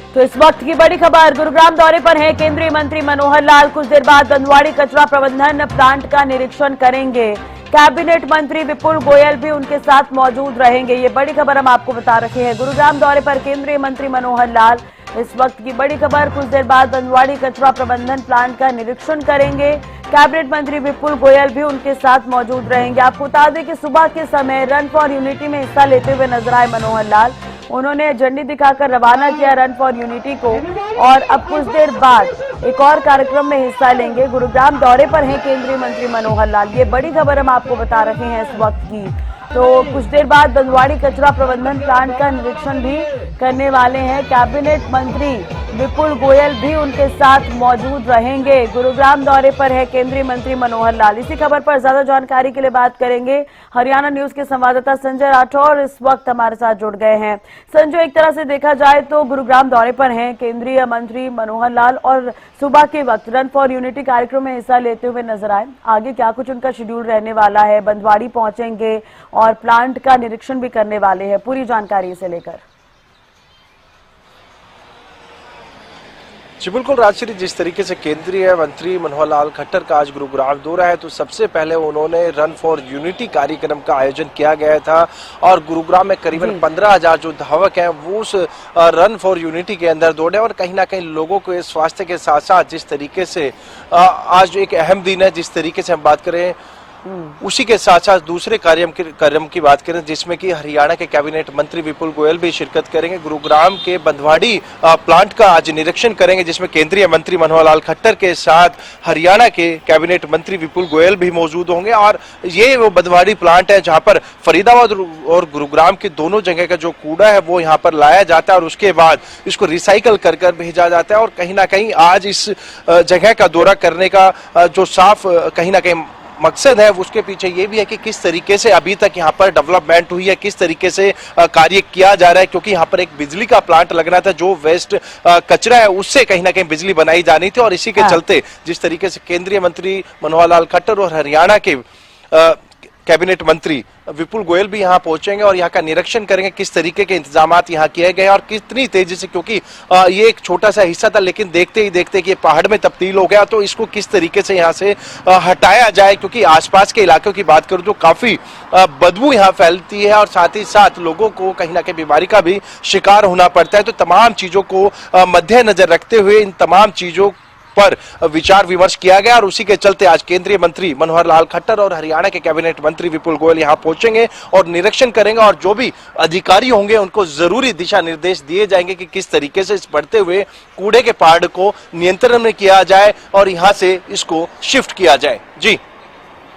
तो इस वक्त की बड़ी खबर, गुरुग्राम दौरे पर हैं केंद्रीय मंत्री मनोहर लाल। कुछ देर बाद बंदवाड़ी कचरा प्रबंधन प्लांट का निरीक्षण करेंगे। कैबिनेट मंत्री विपुल गोयल भी उनके साथ मौजूद रहेंगे। ये बड़ी खबर हम आपको बता रहे हैं। गुरुग्राम दौरे पर केंद्रीय मंत्री मनोहर लाल, इस वक्त की बड़ी खबर। कुछ देर बाद बंदवाड़ी कचरा प्रबंधन प्लांट का निरीक्षण करेंगे। कैबिनेट मंत्री विपुल गोयल भी उनके साथ मौजूद रहेंगे। आपको बता दें कि सुबह के समय रन फॉर यूनिटी में हिस्सा लेते हुए नजर आए मनोहर लाल। उन्होंने झंडी दिखाकर रवाना किया रन फॉर यूनिटी को, और अब कुछ देर बाद एक और कार्यक्रम में हिस्सा लेंगे। गुरुग्राम दौरे पर हैं केंद्रीय मंत्री मनोहर लाल। ये बड़ी खबर हम आपको बता रहे हैं इस वक्त की। तो कुछ देर बाद बंदवाड़ी कचरा प्रबंधन प्लांट का निरीक्षण भी करने वाले हैं। कैबिनेट मंत्री विपुल गोयल भी उनके साथ मौजूद रहेंगे। गुरुग्राम दौरे पर है केंद्रीय मंत्री मनोहर लाल। इसी खबर पर ज्यादा जानकारी के लिए बात करेंगे हरियाणा न्यूज के संवाददाता संजय राठौर इस वक्त हमारे साथ जुड़ गए हैं। संजय, एक तरह से देखा जाए तो गुरुग्राम दौरे पर हैं केंद्रीय मंत्री मनोहर लाल और सुबह के वक्त रन फॉर यूनिटी कार्यक्रम में हिस्सा लेते हुए नजर आए। आगे क्या कुछ उनका शेड्यूल रहने वाला है? बंदवाड़ी पहुंचेंगे और प्लांट का निरीक्षण भी करने वाले हैं। पूरी जानकारी इसे लेकर। जी बिल्कुल राजश्री, जिस तरीके से केंद्रीय मंत्री मनोहर लाल खट्टर का आज गुरुग्राम दौरा है, तो सबसे पहले उन्होंने रन फॉर यूनिटी कार्यक्रम का आयोजन किया गया था और गुरुग्राम में करीबन 15,000 जो धावक हैं वो उस रन फॉर यूनिटी के अंदर दौड़े और कहीं ना कहीं लोगों के स्वास्थ्य के साथ साथ जिस तरीके से आज एक अहम दिन है, जिस तरीके से हम बात करें उसी के साथ साथ दूसरे कार्यक्रम की बात करें जिसमें कि हरियाणा के कैबिनेट मंत्री विपुल गोयल भी शिरकत करेंगे। गुरुग्राम के बंदवाड़ी प्लांट का आज निरीक्षण करेंगे जिसमें केंद्रीय मंत्री मनोहर लाल खट्टर के साथ हरियाणा के कैबिनेट मंत्री विपुल गोयल भी मौजूद होंगे। और ये वो बंदवाड़ी प्लांट है जहां पर फरीदाबाद और गुरुग्राम के दोनों जगह का जो कूड़ा है वो यहाँ पर लाया जाता है और उसके बाद इसको रिसाइकल कर भेजा जाता है। और कहीं ना कहीं आज इस जगह का दौरा करने का जो साफ कहीं ना कहीं मकसद है उसके पीछे ये भी है कि किस तरीके से अभी तक यहाँ पर डेवलपमेंट हुई है, किस तरीके से कार्य किया जा रहा है, क्योंकि यहाँ पर एक बिजली का प्लांट लगना था, जो वेस्ट कचरा है उससे कहीं ना कहीं बिजली बनाई जानी थी। और इसी के चलते जिस तरीके से केंद्रीय मंत्री मनोहर लाल खट्टर और हरियाणा के कैबिनेट मंत्री विपुल गोयल भी यहाँ पहुंचेंगे और यहाँ का निरीक्षण करेंगे किस तरीके के इंतजामात यहाँ किए गए और कितनी तेजी से, क्योंकि ये एक छोटा सा हिस्सा था लेकिन देखते ही देखते कि पहाड़ में तब्दील हो गया, तो इसको किस तरीके से यहाँ से हटाया जाए, क्योंकि आसपास के इलाकों की बात करूँ तो काफी बदबू यहाँ फैलती है और साथ ही साथ लोगों को कहीं ना कहीं बीमारी का भी शिकार होना पड़ता है। तो तमाम चीजों को मद्देनजर रखते हुए इन तमाम चीजों पर विचार विमर्श किया गया और उसी के चलते आज केंद्रीय मंत्री मनोहर लाल खट्टर और हरियाणा के कैबिनेट मंत्री विपुल गोयल यहां पहुंचेंगे और निरीक्षण करेंगे और जो भी अधिकारी होंगे उनको जरूरी दिशा निर्देश दिए जाएंगे कि किस तरीके से इस बढ़ते हुए कूड़े के पहाड़ को नियंत्रण में किया जाए और यहां से इसको शिफ्ट किया जाए। जी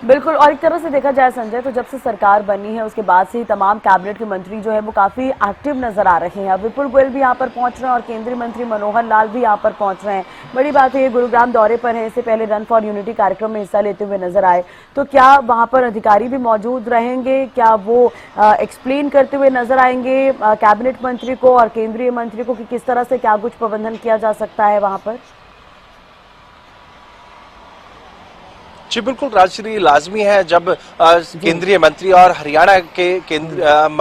बिल्कुल। और एक तरह से देखा जाए संजय, तो जब से सरकार बनी है उसके बाद से ही तमाम कैबिनेट के मंत्री जो है वो काफी एक्टिव नजर आ रहे हैं। विपुल गोयल भी यहाँ पर पहुंच रहे हैं और केंद्रीय मंत्री मनोहर लाल भी यहाँ पर पहुंच रहे हैं। बड़ी बात है ये गुरुग्राम दौरे पर है, इससे पहले रन फॉर यूनिटी कार्यक्रम में हिस्सा लेते हुए नजर आए। तो क्या वहाँ पर अधिकारी भी मौजूद रहेंगे? क्या वो एक्सप्लेन करते हुए नजर आएंगे कैबिनेट मंत्री को और केंद्रीय मंत्री को कि किस तरह से क्या कुछ प्रबंधन किया जा सकता है वहाँ पर? जी बिल्कुल राजश्री, लाजमी है जब केंद्रीय मंत्री और हरियाणा के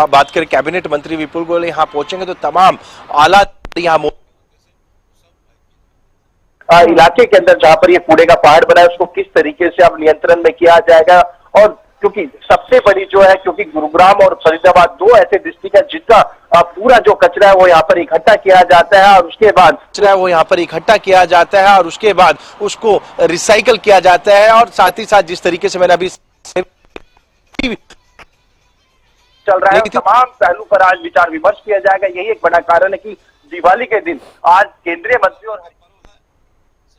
बात करें कैबिनेट मंत्री विपुल गोयल यहाँ पहुंचेंगे तो तमाम आला यहाँ इलाके के अंदर जहां पर ये कूड़े का पहाड़ बना है उसको किस तरीके से अब नियंत्रण में किया जाएगा। और क्योंकि सबसे बड़ी जो है, क्योंकि गुरुग्राम और फरीदाबाद दो ऐसे डिस्ट्रिक्ट है जिसका पूरा जो कचरा है वो यहाँ पर इकट्ठा किया जाता है और उसके बाद उसको रिसाइकल किया जाता है। और साथ ही साथ जिस तरीके से मैंने अभी चल रहा है तमाम पहलू पर आज विचार विमर्श किया जाएगा। यही एक बड़ा कारण है कि दिवाली के दिन आज केंद्रीय मंत्री और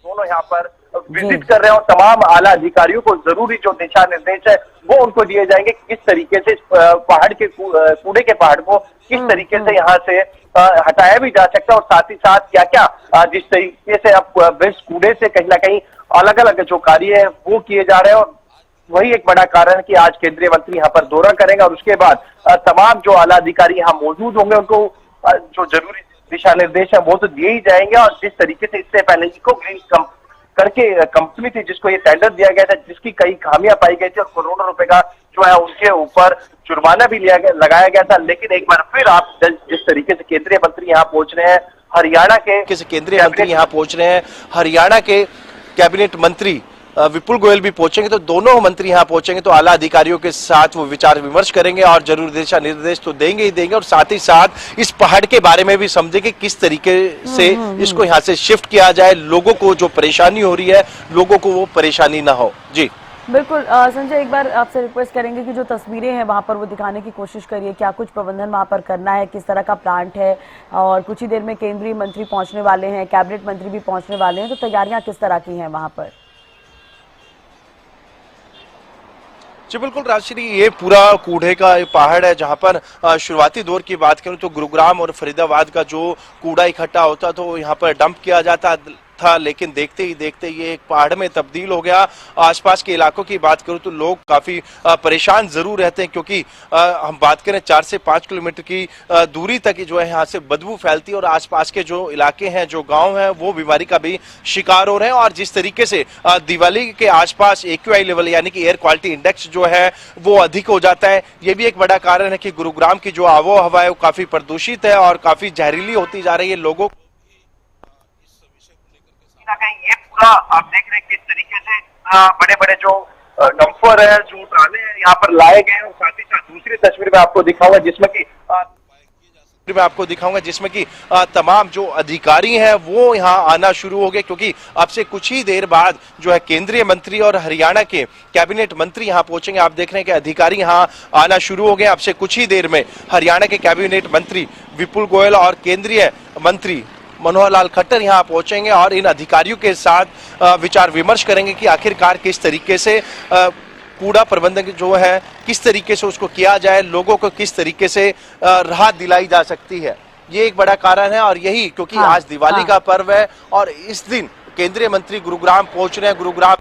दोनों यहाँ पर विजिट कर रहे हैं और तमाम आला अधिकारियों को जरूरी जो दिशा निर्देश है वो उनको दिए जाएंगे कि किस तरीके से पहाड़ के कूड़े के पहाड़ को किस तरीके से यहाँ से हटाया भी जा सकता है और साथ ही साथ क्या क्या जिस तरीके से अब वेस्ट कूड़े से कहीं ना कहीं अलग अलग जो कार्य है वो किए जा रहे हैं। और वही एक बड़ा कारण है कि आज केंद्रीय मंत्री यहाँ पर दौरा करेंगे और उसके बाद तमाम जो आला अधिकारी यहाँ मौजूद होंगे उनको जो जरूरी दिशा निर्देश है वो तो दिए ही जाएंगे। और जिस तरीके से इससे पहले इको ग्रीन करके कंपनी थी जिसको ये टेंडर दिया गया था, जिसकी कई खामियां पाई गई थी और करोड़ों रुपए का जो है उनके ऊपर जुर्माना भी लगाया गया था, लेकिन एक बार फिर आप जिस तरीके से केंद्रीय मंत्री यहाँ पहुंच रहे हैं हरियाणा के केंद्रीय मंत्री यहाँ पहुंच रहे हैं। हरियाणा के कैबिनेट मंत्री विपुल गोयल भी पहुंचेंगे, तो दोनों मंत्री यहाँ पहुंचेंगे तो आला अधिकारियों के साथ वो विचार विमर्श करेंगे और जरूर दिशा निर्देश तो देंगे ही देंगे, और साथ ही साथ इस पहाड़ के बारे में भी समझेंगे किस तरीके से इसको यहाँ से शिफ्ट किया जाए, लोगों को जो परेशानी हो रही है लोगों को वो परेशानी ना हो। जी बिल्कुल संजय, एक बार आपसे रिक्वेस्ट करेंगे कि जो तस्वीरें हैं वहां पर वो दिखाने की कोशिश करिए, क्या कुछ प्रबंधन वहां पर करना है, किस तरह का प्लांट है, और कुछ ही देर में केंद्रीय मंत्री पहुंचने वाले हैं, कैबिनेट मंत्री भी पहुंचने वाले हैं, तो तैयारियां किस तरह की हैं वहां पर? जी बिल्कुल राजश्री, ये पूरा कूड़े का पहाड़ है जहां पर शुरुआती दौर की बात करूं तो गुरुग्राम और फरीदाबाद का जो कूड़ा इकट्ठा होता तो यहाँ पर डंप किया जाता था, लेकिन देखते ही देखते ये एक पहाड़ में तब्दील हो गया। आसपास के इलाकों की बात करूं तो लोग काफी परेशान जरूर रहते हैं, क्योंकि हम बात करें 4 से 5 किलोमीटर की दूरी तक जो है यहाँ से बदबू फैलती है, और आसपास के जो इलाके हैं, जो गांव हैं, वो बीमारी का भी शिकार हो रहे हैं। और जिस तरीके से दिवाली के आसपास AQI लेवल यानी कि एयर क्वालिटी इंडेक्स जो है वो अधिक हो जाता है, ये भी एक बड़ा कारण है कि गुरुग्राम की जो आबो हवा है वो काफी प्रदूषित है और काफी जहरीली होती जा रही है। लोगों कहीं ये पूरा आप देख रहे हैं किस तरीके से बड़े बड़े जो डंपर है, जो ट्राले हैं यहाँ पर लाए गए हैं, और साथ ही साथ दूसरी तस्वीर में आपको दिखाऊंगा जिसमें कि तमाम जो अधिकारी हैं वो यहाँ आना शुरू हो गए, क्योंकि अब से कुछ ही देर बाद जो है केंद्रीय मंत्री और हरियाणा के कैबिनेट मंत्री यहाँ पहुंचेंगे। आप देख रहे हैं कि अधिकारी यहाँ आना शुरू हो गए। अब से कुछ ही देर में हरियाणा के कैबिनेट मंत्री विपुल गोयल और केंद्रीय मंत्री मनोहर लाल खट्टर यहाँ पहुंचेंगे और इन अधिकारियों के साथ विचार विमर्श करेंगे कि आखिरकार किस तरीके से कूड़ा प्रबंधन जो है किस तरीके से उसको किया जाए, लोगों को किस तरीके से राहत दिलाई जा सकती है। ये एक बड़ा कारण है, और यही क्योंकि आज दिवाली का पर्व है और इस दिन केंद्रीय मंत्री गुरुग्राम पहुंच रहे हैं। गुरुग्राम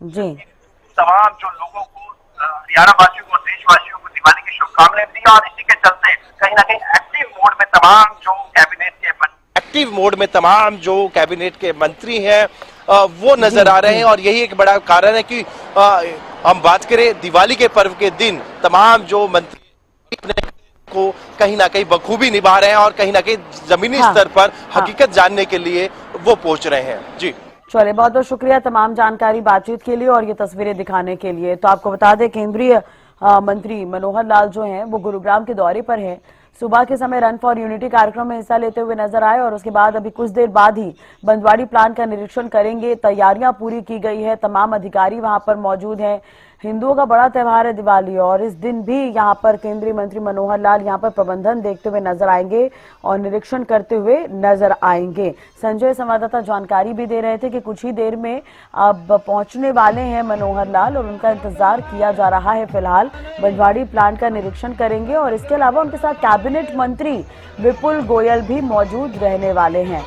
जी तमाम जो लोगों को, हरियाणा वासियों को, देशवासियों को दिवाली की शुभकामनाएं दी, और इसी के चलते कहीं ना कहीं एक्टिव मोड में तमाम जो कैबिनेट के मंत्री हैं वो नजर आ रहे हैं। और यही एक बड़ा कारण है कि हम बात करें दिवाली के पर्व के दिन तमाम जो मंत्री को कहीं ना कहीं बखूबी निभा रहे हैं और कहीं ना कहीं जमीनी स्तर पर हकीकत जानने के लिए वो पहुंच रहे हैं। जी चलिए, बहुत बहुत शुक्रिया तमाम जानकारी बातचीत के लिए और ये तस्वीरें दिखाने के लिए। तो आपको बता दें केंद्रीय मंत्री मनोहर लाल जो हैं वो गुरुग्राम के दौरे पर हैं। सुबह के समय रन फॉर यूनिटी कार्यक्रम में हिस्सा लेते हुए नजर आए और उसके बाद अभी कुछ देर बाद ही बंदवाड़ी प्लांट का निरीक्षण करेंगे। तैयारियां पूरी की गई है, तमाम अधिकारी वहां पर मौजूद हैं। हिंदुओं का बड़ा त्यौहार है दिवाली, और इस दिन भी यहां पर केंद्रीय मंत्री मनोहर लाल यहां पर प्रबंधन देखते हुए नजर आएंगे और निरीक्षण करते हुए नजर आएंगे। संजय संवाददाता जानकारी भी दे रहे थे कि कुछ ही देर में अब पहुंचने वाले हैं मनोहर लाल और उनका इंतजार किया जा रहा है। फिलहाल बंदवाड़ी प्लांट का निरीक्षण करेंगे और इसके अलावा उनके साथ कैबिनेट मंत्री विपुल गोयल भी मौजूद रहने वाले हैं।